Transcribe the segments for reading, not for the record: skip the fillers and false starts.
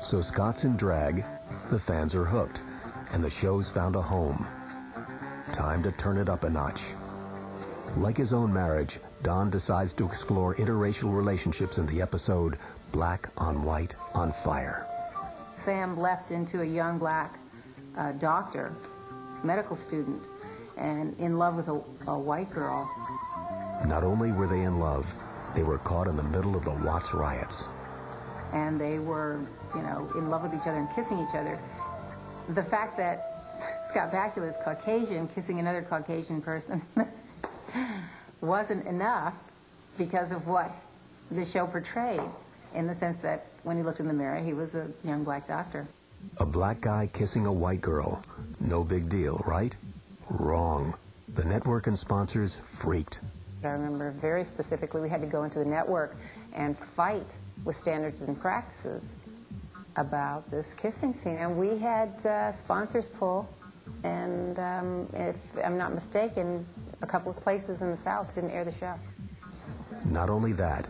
So Scott's in drag, the fans are hooked, and the show's found a home. Time to turn it up a notch. Like his own marriage, Don decides to explore interracial relationships in the episode Black on White on Fire. Sam leapt into a young black doctor, medical student, and in love with a white girl. Not only were they in love, they were caught in the middle of the Watts riots. And they were, in love with each other and kissing each other. The fact that Scott Bakula is Caucasian kissing another Caucasian person wasn't enough because of what the show portrayed, in the sense that when he looked in the mirror, he was a young black doctor. A black guy kissing a white girl. No big deal, right? Wrong. The network and sponsors freaked. I remember very specifically we had to go into the network and fight with standards and practices about this kissing scene. And we had sponsors pull, and if I'm not mistaken, a couple of places in the South didn't air the show. Not only that,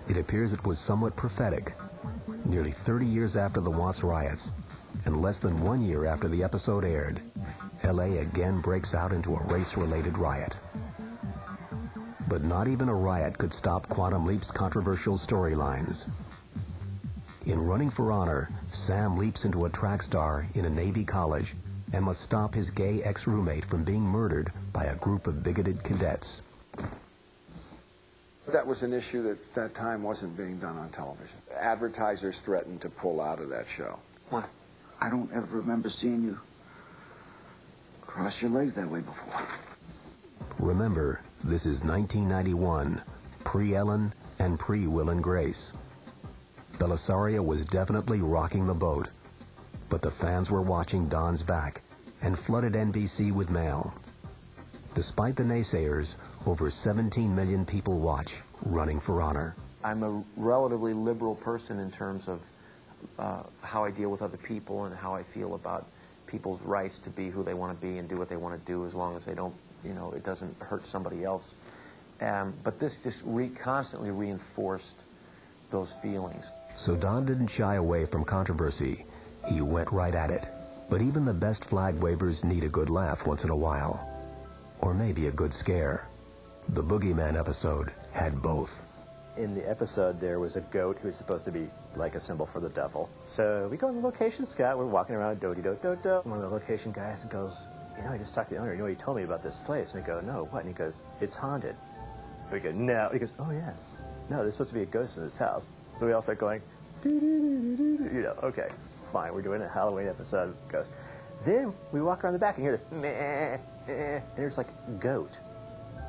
it appears it was somewhat prophetic. Nearly 30 years after the Watts riots, and less than 1 year after the episode aired, L.A. again breaks out into a race-related riot. But not even a riot could stop Quantum Leap's controversial storylines. In Running for Honor, Sam leaps into a track star in a Navy college and must stop his gay ex-roommate from being murdered by a group of bigoted cadets. That was an issue that at that time wasn't being done on television. Advertisers threatened to pull out of that show. What? I don't ever remember seeing you cross your legs that way before. Remember, this is 1991, pre-Ellen and pre-Will and Grace. Belisario was definitely rocking the boat, but the fans were watching Don's back and flooded NBC with mail. Despite the naysayers, over 17 million people watch Running for Honor. I'm a relatively liberal person in terms of how I deal with other people and how I feel about people's rights to be who they want to be and do what they want to do, as long as they don't, it doesn't hurt somebody else. But this just constantly reinforced those feelings. So Don didn't shy away from controversy. He went right at it. But even the best flag wavers need a good laugh once in a while. Or maybe a good scare. The Boogeyman episode had both. In the episode, there was a goat who was supposed to be like a symbol for the devil. So we go on the location, Scott. We're walking around, do-de-do-do-do. One of the location guys goes, I just talked to the owner. He told me about this place. And we go, no, what? And he goes, it's haunted. And we go, no. He goes, oh, yeah. No, there's supposed to be a ghost in this house. So we all start going, okay, fine. We're doing a Halloween episode of Ghost. Then we walk around the back and hear this, meh, and there's like a goat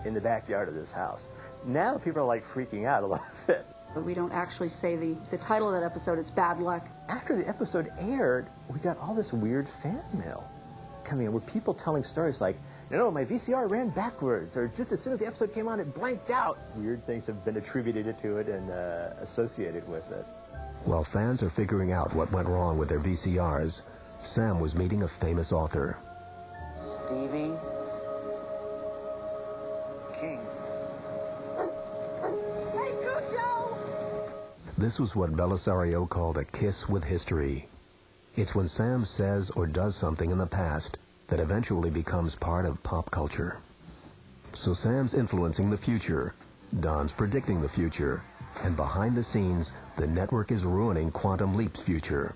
in the backyard of this house. Now people are like freaking out a little bit. But we don't actually say the title of that episode. It's Bad Luck. After the episode aired, we got all this weird fan mail coming in where people telling stories like, my VCR ran backwards, or just as soon as the episode came on, it blanked out. Weird things have been attributed to it and associated with it. While fans are figuring out what went wrong with their VCRs, Sam was meeting a famous author. Stevie King. Hey, Crucio! This was what Belisario called a kiss with history. It's when Sam says or does something in the past that eventually becomes part of pop culture. So Sam's influencing the future, Don's predicting the future, and behind the scenes, the network is ruining Quantum Leap's future.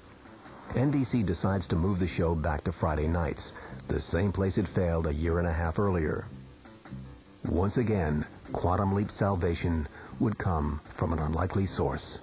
NBC decides to move the show back to Friday nights, the same place it failed a year and a half earlier. Once again, Quantum Leap's salvation would come from an unlikely source.